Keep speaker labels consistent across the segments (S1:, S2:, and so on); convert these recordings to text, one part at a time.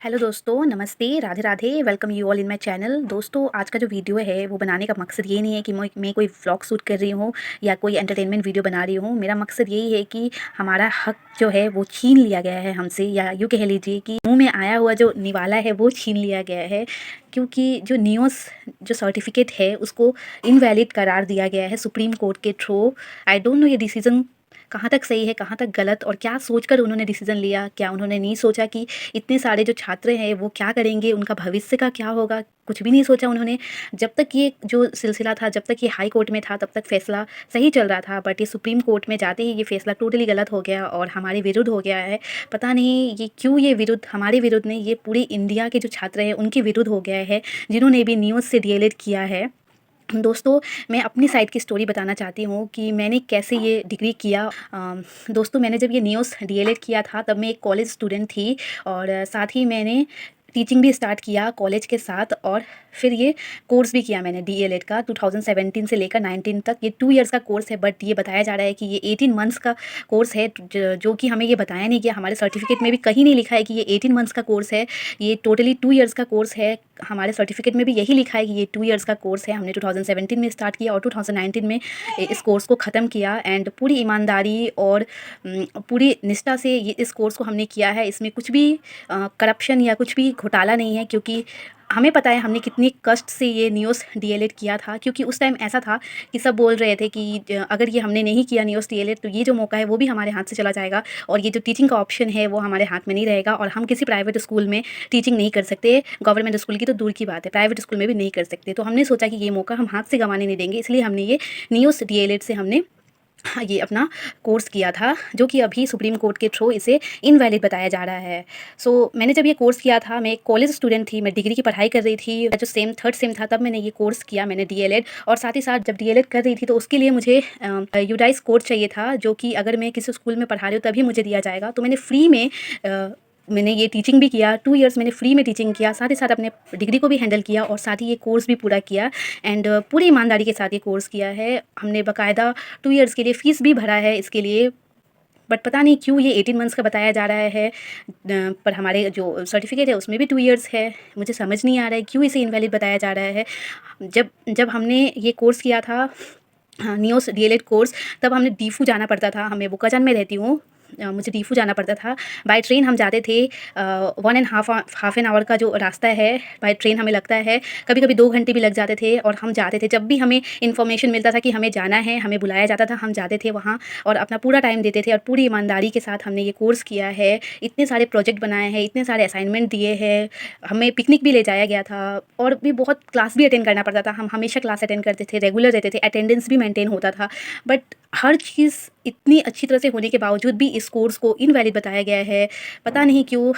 S1: Hello दोस्तों, नमस्ते, Radhe Radhe. Welcome you all in my channel. दोस्तों, आज का जो वीडियो है वो बनाने का मकसद ये नहीं है कि मैं कोई व्लॉग शूट कर रही हूँ या कोई एंटरटेनमेंट वीडियो बना रही हूँ। मेरा मकसद यही है कि हमारा हक जो है वो छीन लिया गया है हमसे, या यूँ कह लीजिए कि मुंह में आया हुआ जो निवाला है वो छीन लिया गया है। क्योंकि जो नियोस जो सर्टिफिकेट है उसको इनवैलिड करार दिया गया है सुप्रीम कोर्ट के थ्रू। आई डोंट नो ये डिसीज़न कहाँ तक सही है, कहाँ तक गलत, और क्या सोचकर उन्होंने डिसीज़न लिया। क्या उन्होंने नहीं सोचा कि इतने सारे जो छात्र हैं वो क्या करेंगे, उनका भविष्य का क्या होगा? कुछ भी नहीं सोचा उन्होंने। जब तक ये जो सिलसिला था, जब तक ये हाई कोर्ट में था, तब तक फ़ैसला सही चल रहा था, बट ये सुप्रीम कोर्ट में जाते ही ये फ़ैसला टोटली गलत हो गया और हमारे विरुद्ध हो गया है। पता नहीं ये क्यों, ये विरुद्ध, हमारे विरुद्ध नहीं, ये पूरे इंडिया के जो छात्र हैं उनके विरुद्ध हो गया है, जिन्होंने भी न्यूज़ से डीएलएड किया है। दोस्तों, मैं अपनी साइड की स्टोरी बताना चाहती हूँ कि मैंने कैसे ये डिग्री किया। दोस्तों, मैंने जब ये न्यूज़ डीएलएड किया था तब मैं एक कॉलेज स्टूडेंट थी, और साथ ही मैंने टीचिंग भी स्टार्ट किया कॉलेज के साथ, और फिर ये कोर्स भी किया मैंने डीएलएड का 2017 से लेकर 19 तक। ये 2 इयर्स का कोर्स है, बट ये बताया जा रहा है कि ये 18 मंथ्स का कोर्स है, जो कि हमें ये बताया नहीं गया। हमारे सर्टिफिकेट में भी कहीं नहीं लिखा है कि ये 18 मंथ्स का कोर्स है। ये टोटली 2 इयर्स का कोर्स है। हमारे सर्टिफिकेट में भी यही लिखा है कि ये 2 इयर्स का कोर्स है। हमने 2017 में स्टार्ट किया और 2019 में इस कोर्स को ख़त्म किया, एंड पूरी ईमानदारी और पूरी निष्ठा से ये इस कोर्स को हमने किया है। इसमें कुछ भी करप्शन या कुछ भी घोटाला नहीं है, क्योंकि हमें पता है हमने कितनी कष्ट से ये न्यूज़ डीएलएड किया था। क्योंकि उस टाइम ऐसा था कि सब बोल रहे थे कि अगर ये हमने नहीं किया न्यूज़ डीएलएड तो ये जो मौका है वो भी हमारे हाथ से चला जाएगा, और ये जो टीचिंग का ऑप्शन है वो हमारे हाथ में नहीं रहेगा, और हम किसी प्राइवेट स्कूल में टीचिंग नहीं कर सकते। गवर्नमेंट स्कूल की तो दूर की बात है, प्राइवेट स्कूल में भी नहीं कर सकते। तो हमने सोचा कि ये मौका हम हाथ से गंवाने नहीं देंगे, इसलिए हमने ये न्यूज़ डीएलएड से हमने ये अपना कोर्स किया था, जो कि अभी सुप्रीम कोर्ट के थ्रू इसे इनवैलिड बताया जा रहा है। मैंने जब ये कोर्स किया था, मैं एक कॉलेज स्टूडेंट थी, मैं डिग्री की पढ़ाई कर रही थी, जो सेम थर्ड सेम था, तब मैंने ये कोर्स किया, मैंने डीएलएड। और साथ ही साथ जब डीएलएड कर रही थी तो उसके लिए मुझे यूडाइस कोड चाहिए था, जो कि अगर मैं किसी स्कूल में पढ़ा रही हूँ तभी मुझे दिया जाएगा। तो मैंने फ्री में मैंने ये टीचिंग भी किया, 2 इयर्स मैंने फ्री में टीचिंग किया, साथ ही साथ अपने डिग्री को भी हैंडल किया, और साथ ही ये कोर्स भी पूरा किया, एंड पूरी ईमानदारी के साथ ये कोर्स किया है। हमने बाकायदा 2 इयर्स के लिए फ़ीस भी भरा है इसके लिए, बट पता नहीं क्यों ये 18 मंथ्स का बताया जा रहा है। पर हमारे जो सर्टिफिकेट है उसमें भी 2 इयर्स है। मुझे समझ नहीं आ रहा है क्यों इसे इनवैलिड बताया जा रहा है। जब जब हमने ये कोर्स किया था, हाँ, न्यूज़ डीएलएड कोर्स, तब हमने डीफू जाना पड़ता था। मैं बोकाजान में रहती हूँ, मुझे डीफू जाना पड़ता था। बाय ट्रेन हम जाते थे, 1 एंड हाफ एन आवर का जो रास्ता है बाय ट्रेन हमें लगता है, कभी-कभी 2 घंटे भी लग जाते थे, और हम जाते थे। जब भी हमें इन्फॉर्मेशन मिलता था कि हमें जाना है, हमें बुलाया जाता था, हम जाते थे वहाँ और अपना पूरा टाइम देते थे, और पूरी ईमानदारी के साथ हमने ये कोर्स किया है। इतने सारे प्रोजेक्ट बनाए हैं, इतने सारे असाइनमेंट दिए हैं, हमें पिकनिक भी ले जाया गया था, और भी बहुत क्लास भी अटेंड करना पड़ता था। हम हमेशा क्लास अटेंड करते थे, रेगुलर रहते थे, अटेंडेंस भी मेंटेन होता था। बट हर चीज़ इतनी अच्छी तरह से होने के बावजूद भी इस कोर्स को इनवैलिड बताया गया है। पता नहीं क्यों,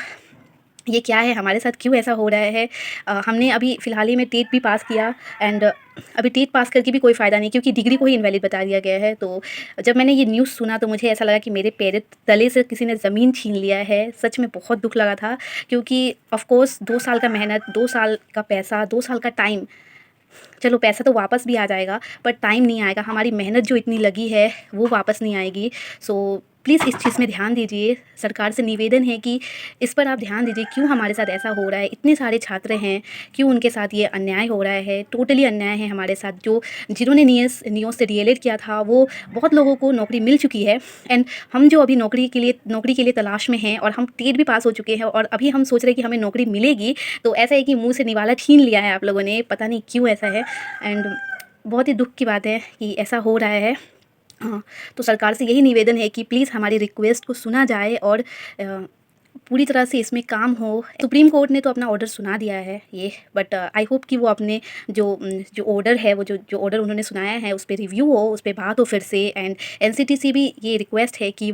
S1: ये क्या है, हमारे साथ क्यों ऐसा हो रहा है। हमने अभी फ़िलहाल ही में टेट भी पास किया, एंड अभी टेट पास करके भी कोई फ़ायदा नहीं, क्योंकि डिग्री को ही इनवैलिड बता दिया गया है। तो जब मैंने ये न्यूज़ सुना तो मुझे ऐसा लगा कि मेरे पैर तले से किसी ने ज़मीन छीन लिया है। सच में बहुत दुःख लगा था, क्योंकि ऑफ़ कोर्स 2 साल का मेहनत, 2 साल का पैसा, 2 साल का टाइम, चलो पैसा तो वापस भी आ जाएगा, बट टाइम नहीं आएगा। हमारी मेहनत जो इतनी लगी है वो वापस नहीं आएगी। प्लीज़ इस चीज़ में ध्यान दीजिए। सरकार से निवेदन है कि इस पर आप ध्यान दीजिए, क्यों हमारे साथ ऐसा हो रहा है। इतने सारे छात्र हैं, क्यों उनके साथ ये अन्याय हो रहा है। टोटली अन्याय है हमारे साथ। जिन्होंने नियोस से डीएलएड किया था, वो बहुत लोगों को नौकरी मिल चुकी है, एंड हम जो अभी नौकरी के लिए तलाश में हैं, और हम टेट भी पास हो चुके हैं, और अभी हम सोच रहे हैं कि हमें नौकरी मिलेगी। तो ऐसा है कि मुँह से निवाला छीन लिया है आप लोगों ने, पता नहीं क्यों ऐसा है। एंड बहुत ही दुःख की बात है कि ऐसा हो रहा है। हाँ, तो सरकार से यही निवेदन है कि प्लीज़ हमारी रिक्वेस्ट को सुना जाए, और पूरी तरह से इसमें काम हो। सुप्रीम कोर्ट ने तो अपना ऑर्डर सुना दिया है ये, बट आई होप कि वो अपने जो ऑर्डर है, वो जो ऑर्डर उन्होंने सुनाया है उस पे रिव्यू हो, उस पे बात हो फिर से। एंड एनसीटीसी भी ये रिक्वेस्ट है कि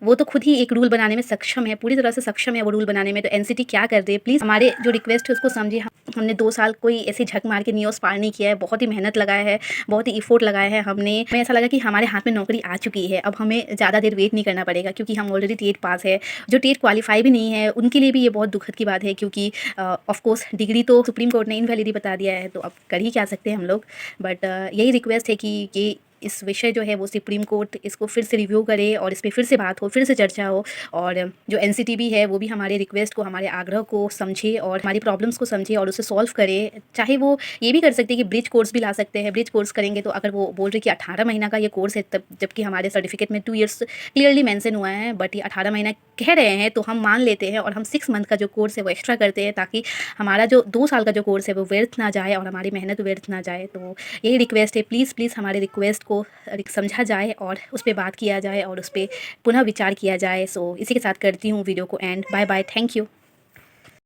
S1: वो तो खुद ही एक रूल बनाने में सक्षम है, पूरी तरह से सक्षम है वो रूल बनाने में। तो एनसीटी क्या कर दे, प्लीज़ हमारे जो रिक्वेस्ट है उसको समझे। हमने 2 साल कोई ऐसे झक मार के न्यूज़ पार नहीं किया है, बहुत ही मेहनत लगाया है, बहुत ही एफर्ट लगाया है हमने। हमें ऐसा लगा कि हमारे हाथ में नौकरी आ चुकी है, अब हमें ज़्यादा देर वेट नहीं करना पड़ेगा, क्योंकि हम ऑलरेडी टेट पास है। जो टेट क्वालिफाई भी नहीं है उनके लिए भी ये बहुत दुखद की बात है, क्योंकि ऑफ कोर्स डिग्री तो सुप्रीम कोर्ट ने इनवैलिड बता दिया है, तो अब कर ही क्या सकते हैं हम लोग। बट यही रिक्वेस्ट है कि ये इस विषय जो है वो सुप्रीम कोर्ट इसको फिर से रिव्यू करे और इस पे फिर से बात हो, फिर से चर्चा हो, और जो एनसीटीबी है वो भी हमारे रिक्वेस्ट को, हमारे आग्रह को समझे और हमारी प्रॉब्लम्स को समझे और उसे सॉल्व करे। चाहे वो ये भी कर सकते हैं कि ब्रिज कोर्स भी ला सकते हैं। ब्रिज कोर्स करेंगे तो अगर वो बोल रहे कि 18 महीना का ये कोर्स है, तब जबकि हमारे सर्टिफिकेट में 2 ईयर्स क्लियरली मेंशन हुआ है, बट ये 18 महीना कह रहे हैं तो हम मान लेते हैं और हम 6 मंथ का जो कोर्स है वो एक्स्ट्रा करते हैं, ताकि हमारा जो 2 साल का जो कोर्स है वो व्यर्थ ना जाए और हमारी मेहनत व्यर्थ ना जाए। तो यही रिक्वेस्ट है, प्लीज़ प्लीज़ हमारे रिक्वेस्ट को समझा जाए और उस पर बात किया जाए और उस पर पुनः विचार किया जाए। सो इसी के साथ करती हूँ वीडियो को end. Bye bye, thank you.